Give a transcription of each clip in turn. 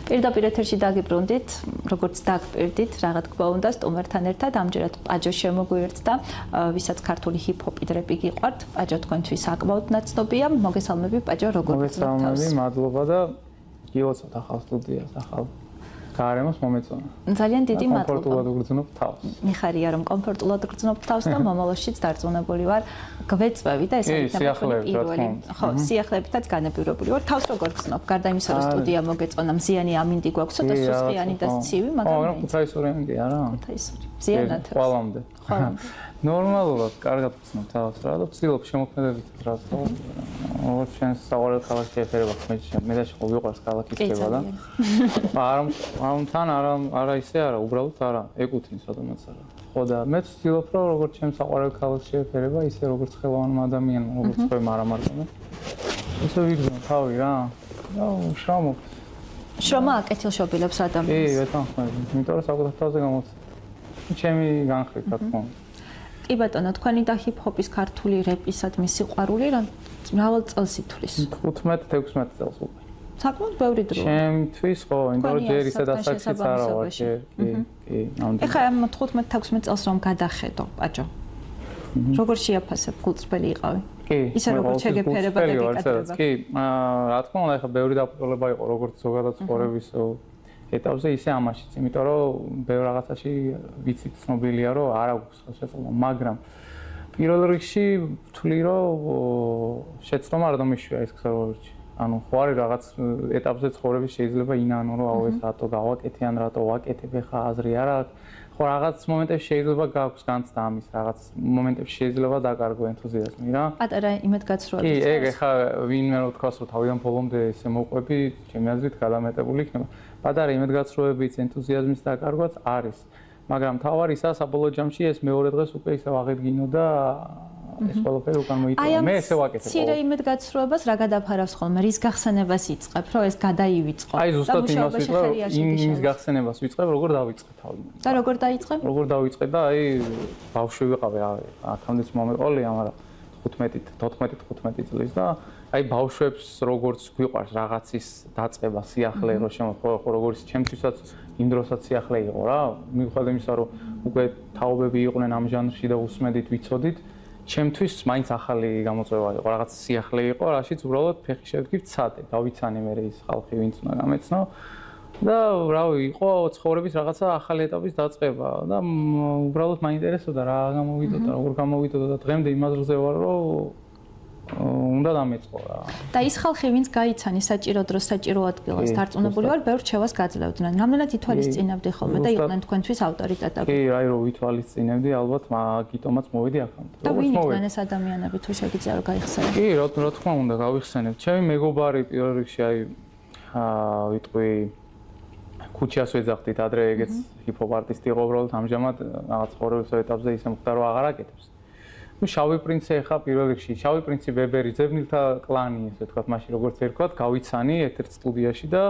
პირდაპირ ეთერში დაგიბრუნდით, როგორც დაგპირდით, რა თქმა უნდა, სტუმართან ერთად ამჯერად პაჯო შემოგვიერთდა, ვისაც ქართული ჰიპ-ჰოპი დრეპი გიყვართ, პაჯო თქვენთვის საკმაოდ ნაცნობია. მოგესალმები პაჯო, როგორ გრძნობ თავს? მოგესალმები, მადლობა და გილოცავთ ახალ სტუდიას, ახალ გარემოს მომეწონა. ძალიან დიდი მადლობა. კომფორტულად გრძნობ თავს. მიხარია რომ კომფორტულად გრძნობ თავს და მომავალშიც დარწმუნებული ვარ, გვეწვევი და ეს არის პირველი. ხო, სიახლეებითაც განაპირობებული ვარ. თავს როგორ გრძნობ? გარდა იმისა, რომ სტუდია მოგეწონა, მზიანი ამინდი გვაქვს, ცოტა სუსხიანი და ცივი, მაგრამ ხუთაისურიანი არა? ხუთაისური. მზიანად. ყველამდე. ყველამდე. ნორმალურად, კარგად გრძნობ თავს რა და ვცდილობ შემოქმედებით რა თქო. როგორც შენ საყვარელ ქალაქში ეფერება მე და შეხო ვიყვარს ქალაქის ხება და არა ისე არა, უბრალოდ არა, ეკუთვნის როდესაც არა. ხო და მე ვცდილობ რომ როგორც შენ საყვარელ ქალაქში ეფერება, ისე როგორც ხელოვანმა ადამიანმა, როგორც თქვენ მარამარტო. ისე ვიგრძნო თავი რა. და შრომობ. შრომა აკეთილშობილებს ადამიანს. კი, ვეთანხმები. იმიტომ რომ საკუთარ თავზე გამოცდი. ჩემი განხრით რა თქმა უნდა. კი ბატონო, თქვენი და ჰიპ-ჰოპის ქართული რეპისადმი სიყვარული მრავალ წელს ითვლის. 15-16 წელს უკვე. საკმაოდ ბევრი დრო. ჩემთვის ხო, იმიტომ რომ ჯერ ისე დასაქმეც არა ვარ, კი, ნამდვილად. ეხლა ამ 15-16 წელს რომ გადახედო, პაჯო. როგორ შეაფასებ, გულწრფელი იყავი? კი. ისე როგორ შეგეფერება და გეკადრება. კი, რა თქმა უნდა, ეხლა ბევრი დაბრკოლება იყო, როგორც ზოგადად ცხოვრების ეტაპზე, ისე ამაშიც, იმიტომ რომ ბევრ რაღაცაში ვიცით ცნობილია, რომ არ აქვს შესაძლებლობა, მაგრამ პირველ რიგში ვთვლი, რომ შეცდომა არ დამიშვია ეს ქსელოვერჩი. ანუ ხო არის რაღაც ეტაპზე ცხოვრების შეიძლება ინანო, რომ აუ ეს რატო გავაკეთე ან რატო ვაკეთებ, ეხა აზრი არ აქვს. ხო რაღაც მომენტებში შეიძლება გაქვს განცდა ამის, რაღაც მომენტებში შეიძლება დაკარგო ენთუზიაზმი რა. პატარა იმედგაცრუება. კი, ეგ ეხა ვინმე რო თქვას, რომ თავიდან ბოლომდე ესე მოყვები, ჩემი აზრით გადამეტებული იქნება. პატარა იმედგაცრუებიც, ენთუზიაზმის დაკარგვაც არის. მაგრამ თავარისა საბოლოო ჯამში ეს მეორე დღეს უკვე ისევ აღედგინო და ეს ყველაფერი უკან მოიწონა. მე ესე ვაკეთებ. ცირე იმედგაცრუებას რა გადაფარავს ხოლმე? რის გახსენებას იწყებ, რომ ეს გადაივიწყო? აი ზუსტად იმას ვიწყებ, იმის გახსენებას ვიწყებ, როგორ დავიწყე თავი. და როგორ დაიწყე? როგორ დავიწყე და აი ბავშვი ვიყავი, აქამდეც მომეყოლია, მაგრამ 15 წლის და აი ბავშვებს როგორც გვიყვარს რაღაცის დაწყება, სიახლე რო შემოხო, როგორც ჩემთვისაც იმ დროსაც სიახლე იყო რა. მიუხედავად იმისა, რომ უკვე თაობები იყვნენ ამ ჟანრში და უსმედით, ვიცოდით, ჩემთვის მაინც ახალი გამოწვევა იყო, რაღაც სიახლე იყო, რაშიც უბრალოდ ფეხი შევდგი ვცადე, დავიცანე მე ის ხალხი, ვინც უნდა გამეცნო. და რავი, იყო ცხოვრების რაღაცა ახალი ეტაპის დაწყება და უბრალოდ მაინტერესებდა რა გამოვიდოდა, როგორ გამოვიდოდა და დღემდე იმ აზრზე ვარ, რომ უნდა დამეწყო რა. და ის ხალხი, ვინც გაიცანი საჭირო დროს, საჭირო ადგილას დარწმუნებული ვარ, ბევრ რჩევას გაძლევდნენ. რამდენად ითვალისწინებდი ხოლმე და იყვნენ თქვენთვის ავტორიტეტები? კი, აი რომ ვითვალისწინებდი, ალბათ მაგიტომაც მოვიდი აქამდე. და ვინ იყვნენ ეს ადამიანები, თუ შეგიძლია რომ გაიხსენებ? კი, რა თქმა უნდა, გავიხსენებ. ჩემი მეგობარი პირველ რიგში აი ვიტყვი ქუჩას ვეძახდით, ადრე ეგეც ჰიპ-ჰოპ არტისტი იყო უბრალოდ ამჟამად რაღაც ცხოვრების ეტაპზე ისე მოხდა რომ აღარ აკეთებს. ნუ შავი პრინცი ახლა პირველ რიგში, შავი პრინცი ვებერი, ძებნილთა კლანი, ესე ვთქვათ, მაშინ როგორც ერქვათ, გავიცანი ერთ-ერთ სტუდიაში და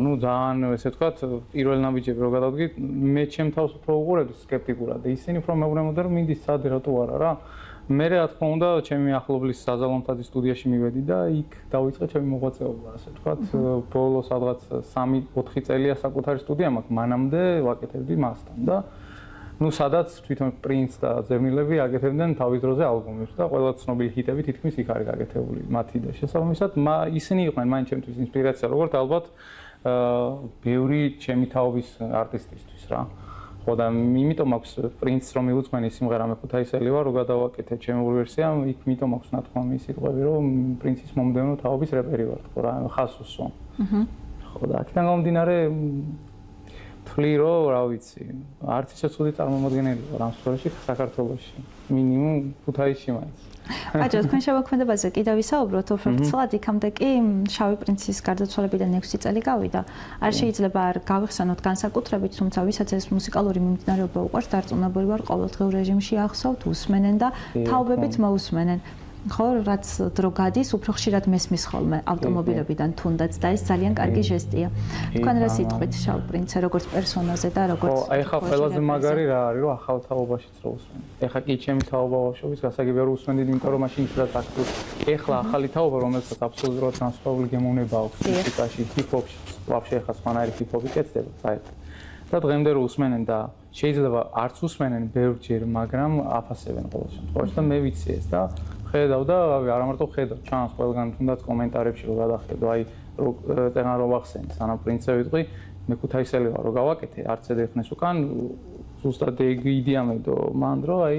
ნუ ძალიან ესე ვთქვათ, პირველ ნაბიჯები რო გადავდგით, მე ჩემ თავს უფრო უყურებდი სკეპტიკურად და ისინი უფრო მეუბნებოდნენ, რომ მინდის სადი რატო არა რა. მე რა თქმა უნდა, ჩემი ახლობლის საზალონთაძის სტუდიაში მივედი და იქ დავიწყე ჩემი მოღვაწეობა, ასე ვთქვათ, ბოლო სადღაც 3-4 წელია საკუთარი სტუდია მაქვს, მანამდე ვაკეთებდი მასთან და ნუ სადაც თვითონ პრინც და ძებნილები აკეთებდნენ თავის დროზე ალბომებს და ყველა ცნობილი ჰიტები თითქმის იქ არის გაკეთებული მათი და შესაბამისად ისინი იყვნენ მაინც ჩემთვის ინსპირაცია, როგორც ალბათ ბევრი ჩემი თაობის არტისტისთვის რა. ხო და იმიტომ მაქვს პრინც რომ მიუძღვენი სიმღერა მე ხუთაისელი ვარ, რო გადავაკეთე ჩემი ვერსია, იქ იმიტომ მაქვს ნათქვამი ის სიტყვები, რომ პრინცის მომდევნო თაობის რეპერი ვარ, ხო რა, ხასუსო. ხო და აქედან გამომდინარე თვლი რომ რა ვიცი, არც ისე ცუდი წარმომადგენელი ვარ ამ სფეროში საქართველოში, მინიმუმ ქუთაისში მაინც. პაჯო, თქვენ შემოქმედებაზე კიდევ ვისაუბროთ, უბრალოდ იქამდე კი შავი პრინცის გარდაცვალებიდან 6 წელი გავიდა. არ შეიძლება არ გავიხსენოთ განსაკუთრებით, თუმცა ვისაც ეს მუსიკალური მიმდინარეობა უყვარს, დარწმუნებული ვარ, ყოველდღიურ რეჟიმში ახსოვთ, უსმენენ და თაობებიც მოусმენენ. ხო, რაც დრო გადის, უფრო ხშირად მესმის ხოლმე ავტომობილებიდან თუნდაც და ეს ძალიან კარგი ჟესტია. თქვენ რა სიტყვით შავ პრინცზე, როგორც პერსონაჟზე და როგორც ხო, აი ხა ყველაზე მაგარი რა არის, რომ ახალ თაობაშიც რო უსმენ. ეხა კი ჩემი თაობა ბავშვობის გასაგებია რომ უსმენდი, იმიტომ რომ მაშინ ისედაც აქტიურ. ეხლა ახალი თაობა, რომელსაც აბსოლუტურად განსხვავებული გემოვნება აქვს მუსიკაში, ჰიპ-ჰოპში. ვაფშე ხა სხვანაირი ჰიპ-ჰოპი კეთდება საერთოდ. და დღემდე რო უსმენენ და შეიძლება არც უსმენენ ბევრჯერ, მაგრამ აფასებენ ყოველ შემთხვევაში და მე ვიცი ეს და ხედავ და არა მარტო ხედავ, ჩანს ყველგან თუნდაც კომენტარებში რო გადახედო, აი წერან რო ვახსენე, სანამ პრინცე ვიტყვი, მე ქუთაისელი ვარ, რო გავაკეთე არც ერთხნეს უკან ზუსტად იდეამედო მან რო აი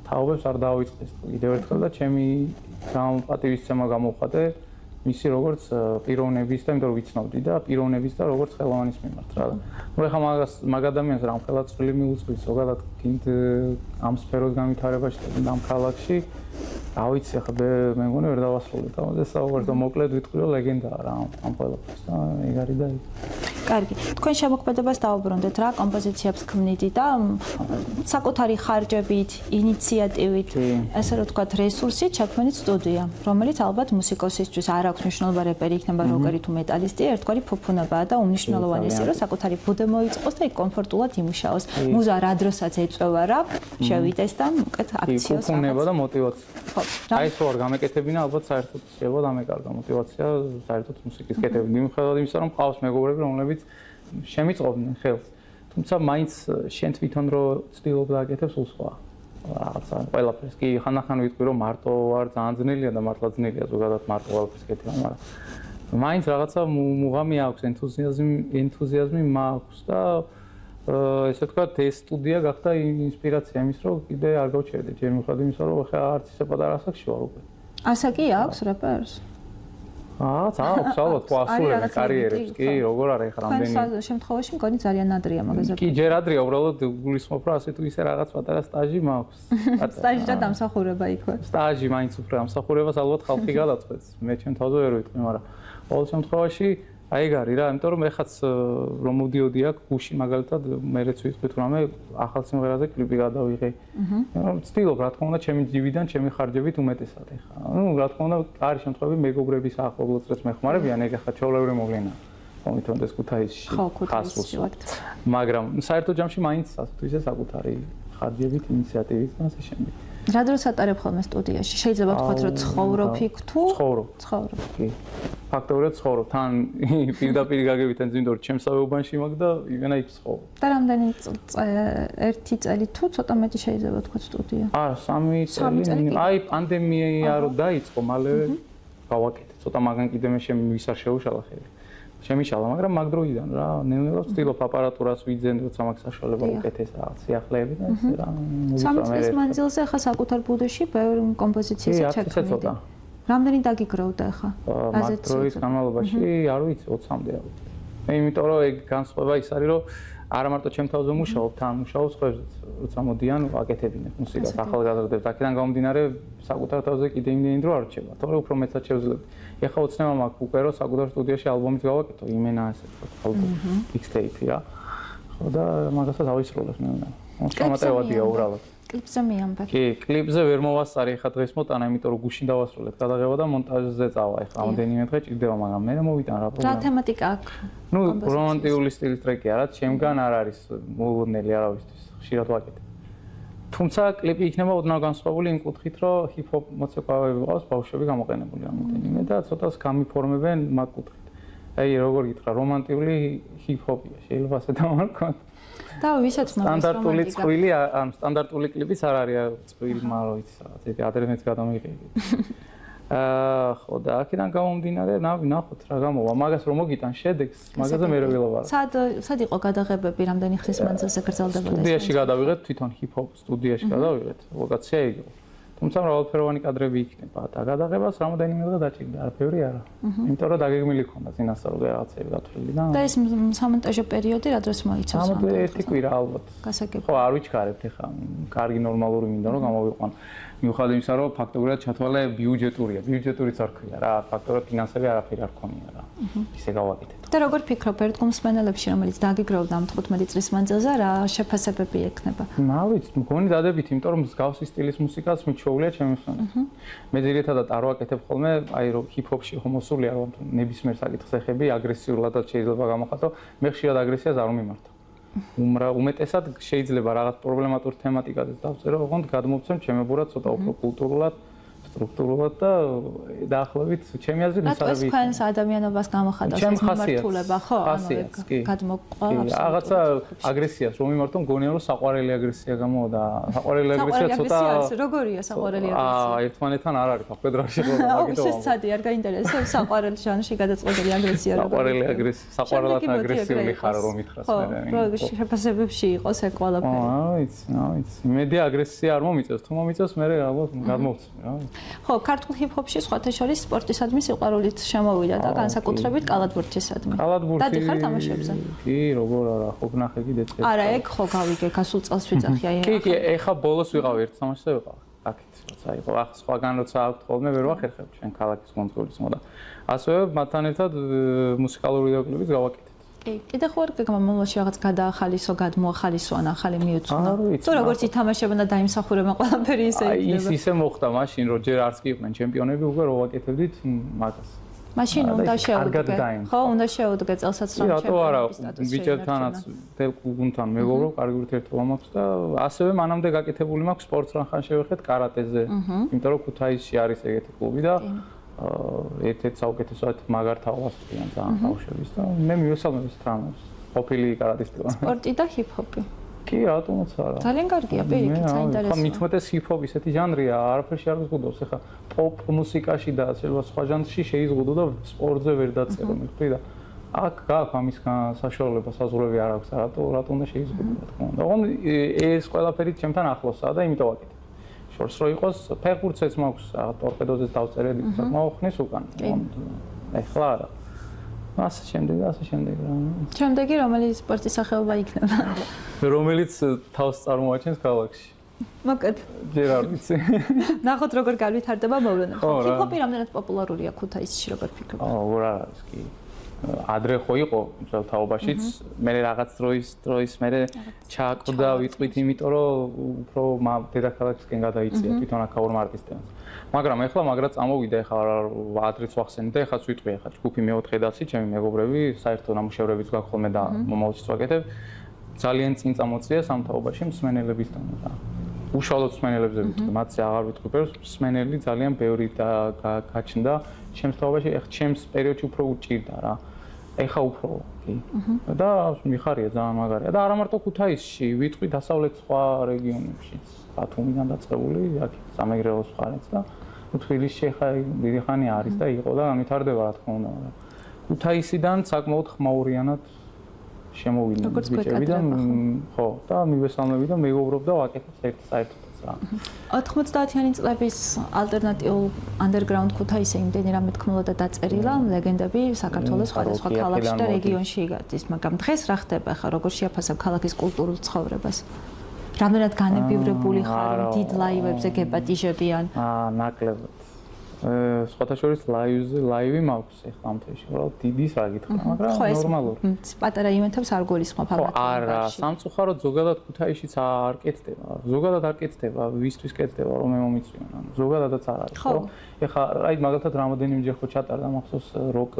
თაობებს არ დავიწყეს კიდევ ერთხელ და ჩემი პატივისცემა გამოვხატე მისი როგორც პიროვნების და იმიტომ რომ ვიცნობდი და პიროვნების და როგორც ხელოვანის მიმართ რა. ნუ ეხლა მაგ ადამიანს რამ ხელა წვლილი მიუძღვის ზოგადად კიდ ამ სფეროს განვითარებაში და ამ ქალაქში რა ვიცი ახლა მე მგონი ვერ დავასრულებ ამაზე საუბარს და მოკლედ ვიტყვი რომ ლეგენდაა რა ამ ყველაფერს და ეგ არის და იქ. კარგი. თქვენ შემოქმედებას დაუბრუნდეთ რა კომპოზიციებს ქმნიდი და საკუთარი ხარჯებით, ინიციატივით, ასე რომ ვთქვათ, რესურსით შექმნით სტუდია, რომელიც ალბათ მუსიკოსისთვის არ აქვს მნიშვნელობა რეპერი იქნება როკერი თუ მეტალისტი, ერთგვარი ფუფუნებაა და უმნიშვნელოვანესი რომ საკუთარი ბუდე მოიწყოს და იქ კომფორტულად იმუშაოს. მუზა რა დროსაც ეწევა რა, შევიდეს და უკეთ აქციოს. ფუფუნება და მოტივაცია. ხო. აი ეს რო არ გამეკეთებინა, ალბათ საერთოდ შეიძლება დამეკარგა მოტივაცია საერთოდ მუსიკის კეთების. მიუხედავად იმისა, რომ ყავს მეგობრები, რომლებიც შემიწყობდნენ ხელს. თუმცა მაინც შენ თვითონ რო ცდილობ დააკეთებ სულ სხვა. რაღაცა ყველაფერს კი ხანახან ვიტყვი რომ მარტო ვარ ძალიან ძნელია და მართლა ძნელია ზოგადად მარტო ყველაფერს კეთება, მაგრამ მაინც რაღაცა მუღამი აქვს, ენთუზიაზმი მაქვს და ესე ვთქვათ, ეს სტუდია გახდა ინსპირაცია იმის, რომ კიდე არ გავჩერდე ჯერ მიუხედავად იმისა, რომ ხა არც ისე პატარა ასაკში ვარ უკვე. ასაკი აქვს რეპერს? აქვს ალბათ, ხო ასრულებს კარიერებს, კი, როგორ არა ეხლა რამდენი. თქვენ შემთხვევაში მგონი ძალიან ადრეა მაგაზე. კი, ჯერ ადრეა, უბრალოდ გულისხმობ, რომ ასე თუ ისე რაღაც პატარა სტაჟი მაქვს. სტაჟი და დამსახურება იქვე. სტაჟი მაინც უფრო დამსახურებას ალბათ ხალხი გადაწყვეტს. მე ჩემ თავზე ვერ ვიტყვი, მაგრამ ყოველ შემთხვევაში აი ეგ არის რა, იმიტომ რომ ეხაც რომ მოდიოდი აქ გუში მაგალითად მეც ვიტყვით რომ მე ახალ სიმღერაზე კლიპი გადავიღე. ვცდილობ რა თქმა უნდა ჩემი ჯიბიდან, ჩემი ხარჯებით უმეტესად ეხა. ნუ რა თქმა უნდა არის შემთხვევები მეგობრების ახლობლად წრეს მეხმარებიან, ეგ ახლა ჩაოლევრი მოვლენა. მომითონდეს ქუთაისში. ხასულს. მაგრამ საერთო ჯამში მაინც ასე თუ ისე საკუთარი ხარჯებით, ინიციატივით და ასე შემდეგ. რა დროს ატარებ ხოლმე სტუდიაში? შეიძლება ვთქვათ, რომ ცხოვრობ იქ თუ? ცხოვრობ. კი. ფაქტობრივად ცხოვრობ. თან პირდაპირ გაგებით ან ზინდორ ჩემსავეუბანში მაგ და იგენა იქ ცხოვრობ. და რამდენი ერთი წელი თუ ცოტა მეტი შეიძლება ვთქვათ სტუდია? არა, 3 წელი. აი პანდემია რო დაიწყო, მალევე გავაკეთე. ცოტა მაგან კიდე მე შემივისარ შეუშალა ხელი. შემიშალა, მაგრამ მაგ დროიდან რა, ნელ-ნელა ვცდილობ აპარატურას ვიძენ, როცა მაგ საშუალება უკეთეს რაღაც სიახლეები და ესე რა. 3 წლის მანძილზე ახლა საკუთარ ბუდეში ბევრ კომპოზიციას შექმნიდი. რამდენი დაგიგროვდა ახლა? მაგ დროის განმავლობაში არ ვიცი 20-მდე რა ვიცი. მე იმიტომ რომ ეგ განსხვავება ის არის რომ არა მარტო ჩემ თავზე მუშაობ, თან მუშაობს ყველგან, როცა მოდიან აკეთებინებ მუსიკას, ახალგაზრდებს, აქედან გამომდინარე საკუთარ თავზე კიდე იმდენი დრო არ რჩება, თორე უფრო მეცად შევძლებ. ეხლა ოცნება მაქვს უკვე რომ საკუთარ სტუდიაში ალბომიც გავაკეთო, იმენა ასე ვთქვათ, mixtape რა. ხო და მაგასაც ავისრულებ მე უნდა. მომწამატებადია უბრალოდ. კლიპზე მიამბე. კი, კლიპზე ვერ მოვასწარი ეხლა დღეს მოტანა, იმიტომ რომ გუშინ დავასრულეთ გადაღება და მონტაჟზე წავა ეხლა ამდენიმე დღე ჭირდება, მაგრამ მე მოვიტან რა პრობლემა. რა თემატიკა აქვს? ნუ რომანტიკული სტილის ტრეკია, რაც ჩემგან არ არის მოულოდნელი არავისთვის, ხშირად ვაკეთებ. თუმცა კლიპი იქნება ოდნავ განსხვავებული იმ კუთხით, რომ ჰიპ-ჰოპ მოცეკვავები ყავს ბავშვები გამოყენებული ამდენიმე და ცოტას გამიფორმებენ მაგ კუთხით. აი როგორ გითხრა, რომანტიკული ჰიპ-ჰოპია, შეიძლება ასე დავარქვათ. და ვისაც ნობს სტანდარტული წვილი, ან სტანდარტული კლიპიც არ არის წვილი, მაგრამ ვიცი რაღაც ეს ადრენეც გადამიღები. ხო და აქედან გამომდინარე, ნახოთ რა გამოვა. მაგას რომ მოგიტან შედეგს, მაგაზე მე რო ვილაპარაკ. სად იყო გადაღებები, რამდენი ხნის მანძილზე გრძელდებოდა? სტუდიაში გადავიღეთ, თვითონ ჰიპ-ჰოპ სტუდიაში გადავიღეთ. ლოკაცია იყო. თუმცა მრავალფეროვანი კადრები იქნება და გადაღებას რამოდენიმე დღე დაჭირდა, არაფერი არა. იმიტომ რომ დაგეგმილი ქონდა წინასწარ რაღაცები გათვლილი და და ეს სამონტაჟო პერიოდი რა დროს მოიცავს? ერთი კვირა ალბათ. გასაგებია. ხო, არ ვიჩქარებთ ეხლა. კარგი ნორმალური მინდა რომ გამოვიყვან. მიუხედავად იმისა, რომ ფაქტობრივად ჩათვალე ბიუჯეტურია. ბიუჯეტურიც არ ქვია რა, ფაქტობრივად ფინანსები არაფერი არ ქონია რა. ისე გავაკეთეთ. და როგორ ფიქრობ, ერთგულს მენელებში, რომელიც დაგიგროვდა ამ 15 წლის მანძილზე, რა შეფასებები ექნება? რა ვიცი, მგონი დადებით, იმიტომ რომ მსგავსი სტილის მუსიკას მიჩვეულია ჩემს ხანს. მე ძირითადად არ ვაკეთებ ხოლმე, აი რომ ჰიპ-ჰოპში ხომოსულია, რომ ნებისმიერ საკითხს ეხები, აგრესიულადაც შეიძლება გამოხატო, მე ხშირად აგრესიას არ მიმართავ. უმეტესად შეიძლება რაღაც პრობლემატურ თემატიკაზეც დავწერო, ოღონდ გადმოვცემ ჩემებურად ცოტა უფრო კულტურულად, სტრუქტურულად და დაახლოებით ჩემი აზრით ის არის თქვენს ადამიანობას გამოხატავს ეს მიმართულება, ხო? გადმოყვა რაღაცა აგრესიას რომ მიმართო მგონია რომ საყვარელი აგრესია გამოვიდა. საყვარელი აგრესია ცოტა როგორია საყვარელი აგრესია? ერთმანეთთან არ არის ხვედრაში ხოლმე მაგითო. ეს სადი არ გაინტერესებს საყვარელი ჟანრში გადაწყვეტილი აგრესია როგორია? საყვარელი აგრესია, საყვარელად აგრესიული ხარ რომ მითხრას მე. ხო, შეფასებებში იყოს ეს ყველაფერი. ვიცი. იმედია აგრესია არ მომიწევს, თუ მომიწევს მე ალბათ გადმოვცემ რა. ხო, ქართულ ჰიპ-ჰოპში სხვათა შორის სპორტისადმი სიყვარულით შემოვიდა და განსაკუთრებით კალათბურთისადმი. დადიხარ თამაშებზე? კი, როგორ არა, ხო გნახე კიდე წელი. არა, ეგ ხო გავიგე, გასულ წელს ვიძახი აი. კი, ეხა ბოლოს ვიყავი ერთ თამაშზე ვიყავ. აქეთ როცა იყო, ახ სხვაგან როცა აქვთ ხოლმე ვერ ვახერხებ ჩვენ ქალაქის კონტროლის მოდა. ასევე მათთან ერთად მუსიკალური ვიდეოკლიპიც გავაკეთეთ. კიდე ხო არ გეგმამულში რაღაც გადაახალისო, გადმოახალისო ან ახალი მიუძღვნა. თუ როგორც ითამაშებენ და დაიმსახურებენ ყველაფერი ისე იქნება. აი ისე მოხდა მაშინ რომ ჯერ არც კი იყვნენ ჩემპიონები, უკვე რო ვაკეთებდით მაგას. მაშინ უნდა შეუდგე. ხო, უნდა შეუდგე წელსაც რომ ჩემპიონი. რატო არა, ბიჭებთანაც თელ გუნდთან მეგობრობ, კარგი ურთიერთობა მაქვს და ასევე მანამდე გაკეთებული მაქვს სპორტს რახან შევეხეთ კარატეზე. იმიტომ რომ ქუთაისში არის ეგეთი კლუბი და ერთ-ერთ საუკეთესოდ მაგარ თავს ხდიან ძალიან ბავშვების და მე მივესალმებ ეს თამაშს. ყოფილი კარატისტი ვარ. სპორტი და ჰიპ-ჰოპი. კი, რატომაც არა. ძალიან კარგია, პირიქით, საინტერესოა. ხო, მithumetes ჰიპ-ჰოპი ისეთი ჟანრია, არაფერში არ გზღუდავს. ეხლა პოპ მუსიკაში და შეიძლება სხვა ჟანრში შეიზღუდო და სპორტზე ვერ დაწერო, მიხდი და აქ გაქვს ამისგან საშუალება, საზღვრები არ აქვს, რატო უნდა შეიზღუდო, რა თქმა უნდა. ოღონდ ეს ყველაფერი ჩემთან ახლოსაა და იმიტომ ვაკეთებ. შორს რო იყოს ფეხბურთსაც მაქვს, ტორპედოზეს დავწერები, მოხნის უკან. ეხლა არა. ასე შემდეგ რა. შემდეგი რომელი სპორტის სახეობა იქნება? რომელიც თავს წარმოაჩენს ქალაქში. მოკეთ. ჯერ არ ვიცი. ნახოთ როგორ განვითარდება მოვლენა. ჰიპ-ჰოპი რამდენად პოპულარულია ქუთაისში, როგორ ფიქრობ? როგორ არის კი. ადრე ხო იყო ძველ თაობაშიც, მე რაღაც დროის მე ჩააკვდა ვიტყვით, იმიტომ რომ უფრო დედაქალაქისკენ გადაიწია თვითონ აქაურმა არტისტებმა. მაგრამ ეხლა წამოვიდა, ეხლა ადრეც ვახსენე და ეხლაც ვიტყვი, ეხლა ჯგუფი მეოთხე დაცი, ჩემი მეგობრები, საერთო ნამუშევრებიც გაქვს ხოლმე და მომავალშიც ვაკეთებ. ძალიან წინ წამოწია სამთაობაში მსმენელებისგან და უშუალოდ მსმენელებზე ვიტყვი, მათზე აღარ ვიტყვი, მსმენელი ძალიან ბევრი გაჩნდა ჩემს თაობაში, ეხლა ჩემს პერიოდში უფრო უჭირდა რა. ეხა უფრო კი. და მიხარია ძალიან მაგარია და არა მარტო ქუთაისში, ვიტყვი დასავლეთ სხვა რეგიონებშიც, ბათუმიდან დაწყებული, აქ სამეგრელოს მხარეც და თბილისში ეხა დიდი ხანი არის და იყო და განვითარდება რა თქმა უნდა, მაგრამ ქუთაისიდან საკმაოდ ხმაურიანად შემოვიდნენ ბიჭები და ხო, და მივესალმები და მეგობრობ და ვაკეთებ საერთოდ. 90-იანი წლების ალტერნატიულ underground ქუთაისზე იმდენი რამე თქმულა და დაწერილა ლეგენდები საქართველოს სხვადასხვა ქალაქში და რეგიონში გადის, მაგრამ დღეს რა ხდება ხა, როგორ შეაფასებ ქალაქის კულტურულ ცხოვრებას? რამდენად განებივრებული ხარ, დიდ ლაივებზე გეპატიჟებიან? ნაკლებად. სხვათა შორის ლაივი მაქვს ეხლა ამ თემში, უბრალოდ დიდის რა გითხრა, მაგრამ ნორმალური. პატარა ივენთებს არ გულისხმობ ალბათ. არა, სამწუხაროდ ზოგადად ქუთაისშიც არ კეთდება. ზოგადად არ კეთდება, ვისთვის კეთდება, რომ მე მომიწვიონ, ანუ ზოგადადაც არ არის, ხო? ეხლა აი მაგალითად რამოდენიმეჯერ ხო ჩატარდა მახსოვს როკ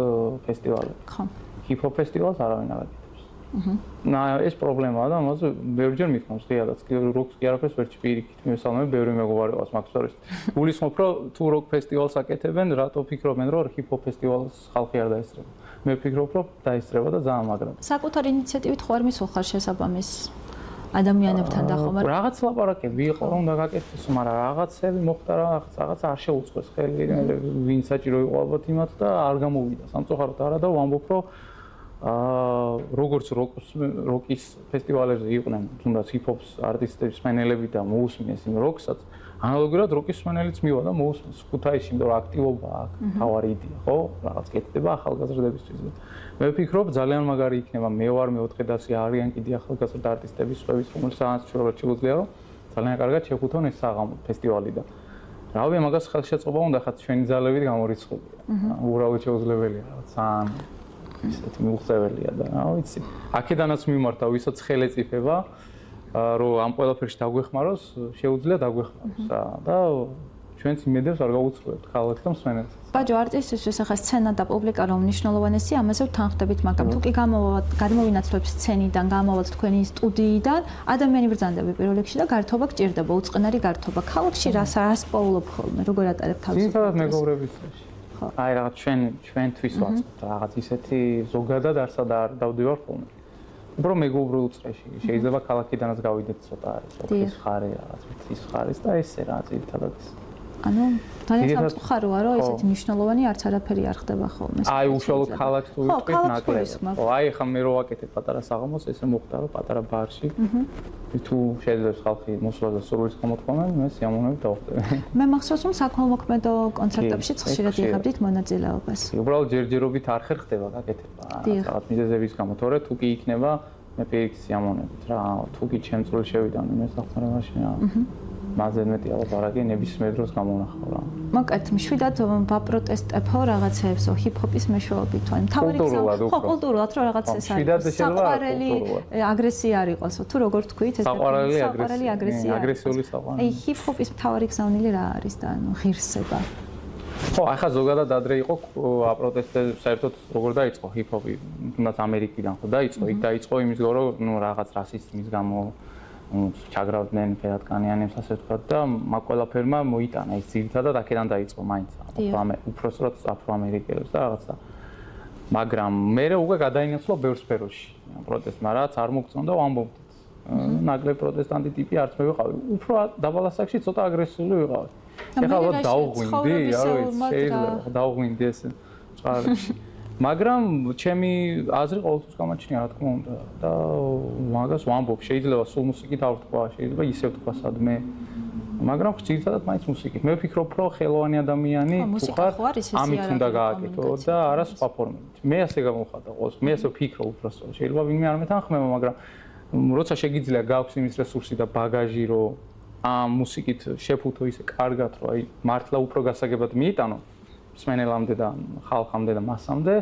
ფესტივალი. ხო. ჰიპ-ჰოპ ფესტივალს არავინ არ აკეთებს. ეს პრობლემაა და ამაზე ბევრჯერ მithქვამს რეალად როკს კი არაფერს ვერ ჩპირიქით მივესალმებ ბევრი მეგობარი ყავს მაგ სტორის გულისხმობ რომ თუ როკ ფესტივალს აკეთებენ რატო ფიქრობენ რომ ჰიპ-ჰოპ ფესტივალს ხალხი არ დაესწრება მე ვფიქრობ რომ დაესწრება და ძალიან მაგრად საკუთარი ინიციატივით ხო არ მისულხარ შესაბამის ადამიანებთან და ხომ რაღაც ლაპარაკები იყო რომ უნდა გაკეთდეს მაგრამ რაღაცები მოხდა რაღაც არ შეუწყეს ხელი ვინ საჭირო იყო ალბათ იმათ და არ გამოვიდა სამწუხაროდ არა და ვამბობ რომ როგორც როკის ფესტივალებზე იყვნენ თუნდაც ჰიპ-ჰოპს არტისტების მსმენელები და მოусმინეს იმ როკსაც ანალოგიურად როკის მსმენელიც მივა და მოусმინეს ქუთაისში იმიტომ რომ აქტივობა აქვს თავარი იდეა ხო რაღაც კეთდება ახალგაზრდებისთვის მე ვფიქრობ ძალიან მაგარი იქნება მე ვარ მეოთხე დასი არიან კიდე ახალგაზრდა არტისტების სხვაების რომელსაც შეუძლია რომ ძალიან კარგად შევხუთონ ეს საღამო ფესტივალი და რავი მაგას ხელშეწყობა უნდა ხათ ჩვენი ძალებით გამორიცხულია უბრალოდ შეუძლებელია ძალიან ისეთი მიუღწეველია და რა ვიცი. აქედანაც მიმართა, ვისაც ხელი წიფება, რომ ამ ყველაფერში დაგვეხმაროს, შეუძლია დაგვეხმაროს რა და ჩვენც იმედებს არ გაუცხრობთ ქალაქს და მსმენელს. ბაჯო არტისტისთვის ახლა სცენა და პუბლიკა რომ მნიშვნელოვანესი, ამაზე ვთანხმდებით, მაგრამ თუ კი გადმოვინაცვლებთ სცენიდან, გამოვავალთ თქვენი სტუდიიდან, ადამიანი ბრძანდები პირველ რიგში და გართობა გჭირდება, უწყნარი გართობა. ქალაქში რას პოულობ ხოლმე, როგორ ატარებთ თავს? ძირითადად მეგობრების წრეში. აი რაღაც ჩვენთვის ვაწყობთ რაღაც ისეთი ზოგადად არსად არ დავდივარ ხოლმე. უფრო მეგობრულ წრეში. შეიძლება ქალაქიდანაც გავიდეთ ცოტა არის, ოქრის ხარი, რაღაც ვიცის ხარის და ესე რა ძირითადად ის. ანუ ძალიან სამწუხაროა რომ ესეთი მნიშვნელოვანი არც არაფერი არ ხდება ხოლმე. აი უშუალოდ ქალაქს თუ ვიტყვით ნაკლებად. ხო, აი ახლა მე რო ვაკეთებ პატარა საღამოს, ესე მოხდა რომ პატარა ბარში თუ შეიძლება ხალხი მოსვლა და სურვილს გამოთქვამენ, მე სიამოვნებით დავხტები. მე მახსოვს რომ საქველმოქმედო კონცერტებშიც ხშირად იღებდით მონაწილეობას. უბრალოდ ჯერჯერობით არ ხერხდება გაკეთება. რაღაც მიზეზების გამო, თორე თუ კი იქნება მე პირიქით სიამოვნებით რა, თუ კი ჩემ წვრილ შევიდა მე საფრთხემაში რა. მაზე მეტი ალაპარაკი ნებისმიერ დროს გამონახავ რა. მოკეთ მშვიდად ვაპროტესტებო რაღაცეებსო ჰიპ-ჰოპის მეშვეობით თუ თავი ხო კულტურულად რომ რაღაც ეს არის საყვარელი აგრესია არ იყოსო თუ როგორ თქვით ეს საყვარელი აგრესია აგრესიული საყვარელი აი ჰიპ-ჰოპის თავი გზავნილი რა არის და ანუ ღირსება ხო ახლა ზოგადად ადრე იყო აპროტესტები საერთოდ როგორ დაიწყო ჰიპ-ჰოპი თუნდაც ამერიკიდან ხო დაიწყო იქ დაიწყო იმის გამო რომ ნუ რაღაც რასიზმის გამო ჩაგრავდნენ ფერადკანიანებს ასე ვთქვათ და მაგ ყველაფერმა მოიტანა ის ძირითადად აქედან დაიწყო მაინც უпроსტად აფროამერიკელებს და რაღაცა მაგრამ მე უკვე გადაინაცვლა ბევრ სფეროში პროტესტმა რაც არ მოგწონდა ვამბობდით ნაკლებ პროტესტანტი ტიპი არც მე ვიყავი უფრო დაბალ ასაკში ცოტა აგრესიული ვიყავი ეხლა დავღვინდი არ ვიცი შეიძლება დავღვინდი ესე წყარებში მაგრამ ჩემი აზრი ყოველთვის გამაჩნია რა თქმა უნდა და მაგას ვამბობ შეიძლება სულ მუსიკით არ ვთქვა შეიძლება ისე ვთქვა სადმე მაგრამ ძირითადად მაინც მუსიკით მე ვფიქრობ რომ ხელოვანი ადამიანი თუ ხარ ამით უნდა გააკეთო და არა სხვა ფორმებით მე ასე გამოვხატა ყოველს მე ასე ვფიქრობ უბრალოდ შეიძლება ვინმე არ მეთანხმება მაგრამ როცა შეგიძლია გაქვს იმის რესურსი და ბაგაჟი რომ ამ მუსიკით შეფუთო ისე კარგად რომ აი მართლა უფრო გასაგებად მიიტანო მსმენელამდე და ხალხამდე და მასამდე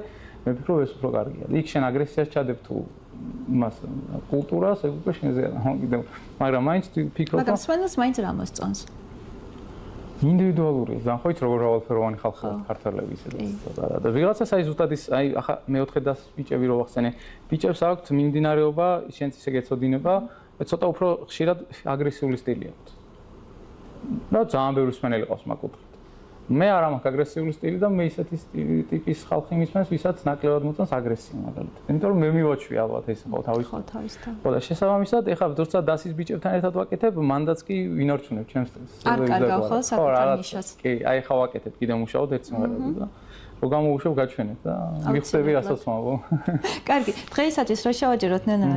მე ვფიქრობ ეს უფრო კარგია. იქ შენ აგრესიას ჩადებ თუ იმას კულტურას ეგ უკვე შენზე კიდევ მაგრამ მაინც ვფიქრობ მაგრამ მსმენელს მაინც რა მოსწონს. ინდივიდუალურია ზანხოით როგორ რავალფეროვანი ხალხია ქართველები ისე და ვიღაცას აი ზუსტად ის აი ახლა მეოთხე დას ბიჭები რო ვახსენე ბიჭებს აქვთ მიმდინარეობა შენც ისე გეცოდინება ცოტა უფრო ხშირად აგრესიული სტილი აქვთ. და ძალიან ბევრი მსმენელი ყავს მაგ კუთხით. მე არ მაქვს აგრესიული სტილი და მე ისეთი ტიპის ხალხი მისმენს, ვისაც ნაკლებად მოწონს აგრესია მაგალითად. იმიტომ რომ მე მივაჩვი ალბათ ეს ხო თავისთან. ხო და შესაბამისად, ეხლა როცა დასის ბიჭებთან ერთად ვაკეთებ, მანდაც კი ვინარჩუნებ ჩემს სტილს. არ კარგავ ხო საკუთარ ნიშას. კი, აი ხა ვაკეთებ, კიდე მუშაობ ერთ სიმღერაზე და რო გამოუშვებ გაჩვენებ და მიხსები რასაც ვამბობ. კარგი, დღეისათვის რო შევაჯეროთ ნენა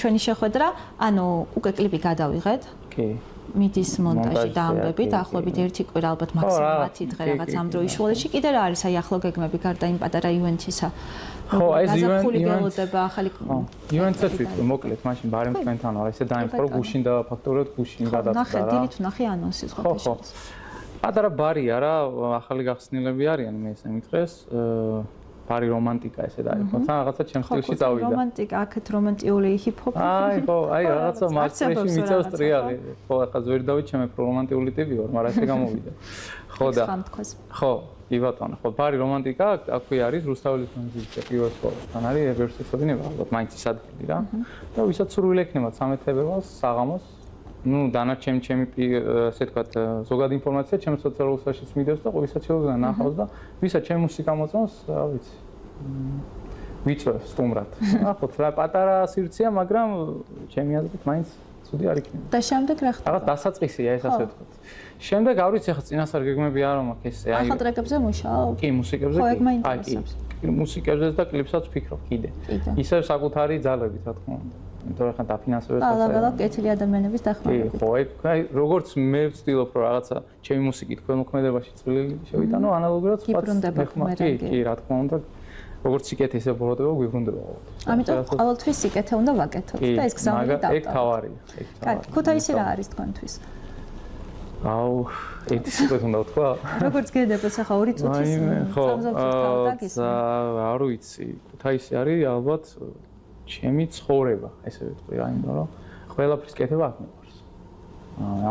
ჩვენი შეხვედრა, ანუ უკვე კლიპი გადავიღეთ. კი. მიდის მონტაჟი დაამბებით, ახლობით ერთი კვირა ალბათ მაქსიმუმ 10 დღე რაღაც ამ დროის შუალედში. კიდე რა არის აი ახლო გეგმები გარდა იმ პატარა ივენთისა? ხო, ეს ივენთი გელოდება ახალი. ივენთსაც ვიტყვი, მოკლედ, მაშინ ბარემ თქვენთან ვარ, ესე დაიმხრო გუშინ და ფაქტობრივად გუშინ გადაწყდა რა. ნახე, დილით ვნახე ანონსის ყოფილში. ხო. პატარა ბარია რა, ახალი გახსნილები არიან მე ესე მითხრეს. ბარი რომანტიკა ესე დაიხო. თან რაღაცა ჩემ სტილში წავიდა. რომანტიკა, აქეთ რომანტიული ჰიპ-ჰოპი. აი, ხო, აი რაღაცა მარცხეში მიწევს ტრიალი. ხო, ახლა ზვერდავით ჩემ რომანტიული ტიპი ვარ, მაგრამ ესე გამოვიდა. ხო და. ხო, კი ბატონო, ხო, ბარი რომანტიკა, აქვე არის რუსთაველის კონცერტი პირველ სკოლასთან არის ევერსის ოდინება, ალბათ მაინც ის ადგილი რა. და ვისაც სურვილი ექნება 13 თებერვალს საღამოს ну დანარჩენი ჩემი ასე ვთქვათ ზოგადი ინფორმაცია ჩემს სოციალურ ქსელშიც მიდევს და ვისაც შეუძლია ნახავს და ვისაც ჩემი მუსიკა მოწონს რა ვიცი ვიწვევ სტუმრად ახლა რა პატარა სივრცეა მაგრამ ჩემი აზრით მაინც ცუდი არ იქნება და შემდეგ რა ხდება რაღაც დასაწყისია ეს ასე ვთქვათ შემდეგ არ ვიცი ახლა წინასწარ გეგმები არ მაქვს ესე აი ახლა ტრეკებზე მუშაობ კი მუსიკებზე კი მუსიკებზე და კლიპსაც ვფიქრობ კიდე ისევ საკუთარი ძალებით რა თქმა უნდა იმიტომ რომ ხან დაფინანსებებს ალაგ-ალაგ კეთილი ადამიანების დახმარებით. ხო, აი როგორც მე ვცდილობ რომ რაღაცა ჩემი მუსიკით ქველმოქმედებაში წვლილი შევიტანო, ანალოგურად სხვა კი, რა თქმა უნდა, როგორც სიკეთე ისე ბოლოდება გვიბრუნდება ყოველთვის. ამიტომ ყოველთვის სიკეთე უნდა ვაკეთოთ და ეს გზავნილი დავტოვოთ. ეგ თავარია, ეგ თავარია. კარგი, ქუთაისი რა არის თქვენთვის? აუ, ერთი სიტყვით უნდა ვთქვა. როგორც გეძებს ახლა 2 წუთის წამზადებით არ ვიცი, ქუთაისი არის ალბათ ჩემი ცხოვრება, ესე ვიტყვი რა, იმიტომ რომ ყველაფრის კეთება აქ მიყვარს.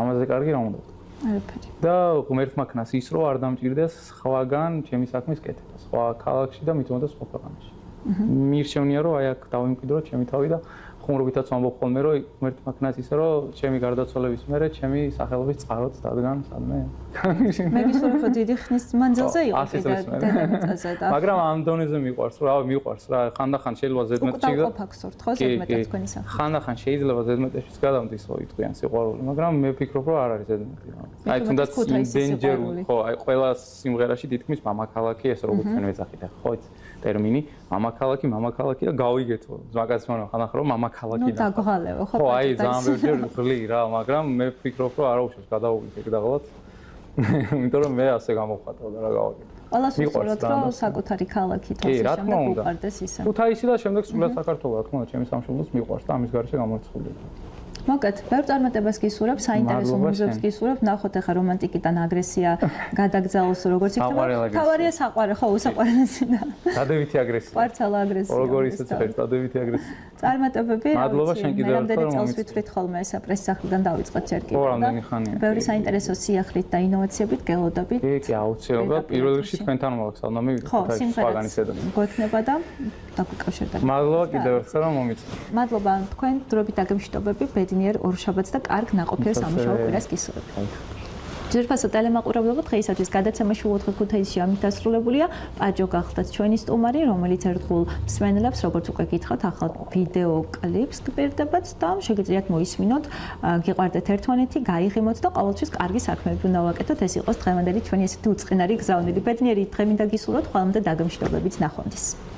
ამაზე კარგი რა უნდა ვთქვა. არაფერი. და ღმერთმა ქნას ის რომ არ დამჭირდეს სხვაგან ჩემი საქმის კეთება, სხვა ქალაქში და მით უმეტეს სხვა ქვეყანაში. მირჩევნია რომ აი აქ დავიმკვიდრო ჩემი თავი და ხუმრობითაც ვამბობ ხოლმე რომ ღმერთმა ქნას ისე რომ ჩემი გარდაცვალების მერე ჩემი სახელობის წყაროც დადგან სადმე. მე გისურვებ რომ დიდი ხნის მანძილზე იყო დედამიწაზე და მაგრამ ამ დონეზე მიყვარს რა, მიყვარს რა, ხანდახან შეიძლება ზედმეტში და ყოფაქსურთ ხო ზედმეტად თქვენი სახე. ხანდახან შეიძლება ზედმეტშიც გადავდის ხო იტყვიან სიყვარული, მაგრამ მე ვფიქრობ რომ არ არის ზედმეტი რა. აი თუნდაც დენჯერული ხო, აი ყველა სიმღერაში თითქმის მამაქალაქი ეს როგორც თქვენ ვეძახით ხო იცი ტერმინი მამაქალაქი და გავიგეთო მაგას ვამბობ ხანდახან რომ მამაქალაქი და დაგვალევო ხო ხო აი ძალიან ბევრჯერ ვღლი რა მაგრამ მე ვფიქრობ რომ არა უშავს გადავუვით ეგ დაღლაც იმიტომ რომ მე ასე გამოვხატავდა რა გავაკეთე ყველას ვსურვოთ რომ საკუთარი ქალაქი თავს შემდეგ უყარდეს ისე ქუთაისი და შემდეგ სულად საქართველო რა თქმა უნდა ჩემი სამშობლოს მიყვარს და ამის გარეშე გამორჩეული მოგეთ, ბევრ წარმატებას გისურვებ, საინტერესო მუზეუმს გისურვებ, ნახოთ ახლა რომანტიკიდან აგრესია გადაგზავნოს როგორც იქნება. თავარია საყვარე, ხო, უსაყვარლესი და დადებითი აგრესია. კვარცალა აგრესია. როგორ ისე წერს დადებითი აგრესია. წარმატებები. მადლობა შენ კიდევ ერთხელ რომ წელს ვითვლით ხოლმე ესა პრესსახლიდან დავიწყოთ ჯერ კიდევ. ხო, რამდენი ხანია. ბევრი საინტერესო სიახლით და ინოვაციებით გელოდებით. კი, აუცილებლად პირველ რიგში თქვენთან მოვახსოვ და მივიდეთ ქუთაისში სხვაგანის ედას. გვექნება და დაგვიკავშირდება. მადლობა კიდევ ერთხელ რომ მომიწევ. მადლობა თქვენ დროებით აგემშვიდობები ბედნიერ ორ შაბათს და კარგ ნაყოფიერ სამუშაო კვირას გისურვებ. ძირფასო ტელემაყურებლობა დღეისათვის გადაცემაში უოთხე ქუთაისში ამით დასრულებულია. პაჯო გახდათ ჩვენი სტუმარი, რომელიც ერთგულ მსმენელებს, როგორც უკვე გითხრათ, ახალ ვიდეო კლიპს გპირდებათ და შეგიძლიათ მოისმინოთ, გიყვარდეთ ერთმანეთი, გაიღიმოთ და ყოველთვის კარგი საქმეები უნდა ვაკეთოთ. ეს იყოს დღევანდელი ჩვენი ესეთი უწყინარი გზავნილი. ბედნიერი დღე მინდა გისურვოთ, ყველამდე დაგემშვიდობებით ნახვამდის.